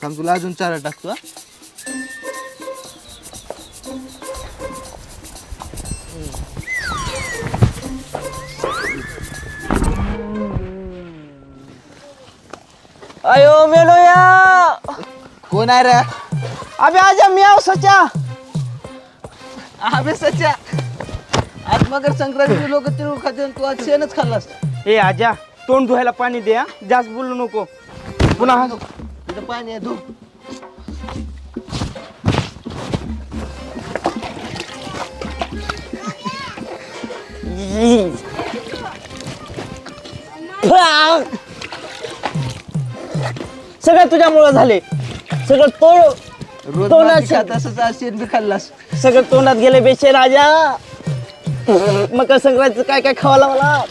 थांब तुला अजून चारा टाकतो. अयो मेलो या. कोण आहे रे? अबे आजा मी आव सचा. अबे सच्या, आज मकर संक्रांती लोक तिळगुळ खाते आणि तू आज शेणच खाल्लास. ए आजा तोंड धुवायला पाणी दे. जास्त बोलू नको. पुन्हा तिथं पाणी आहे, धू. सगळं तुझ्यामुळं झाले. सगळं रोज तोंडात भाजी खात असंच आज शेण बी खाल्लास. सगळं तोंडात गेले बेशे राजा. मकर संक्रांतीचं काय काय खावाला मला.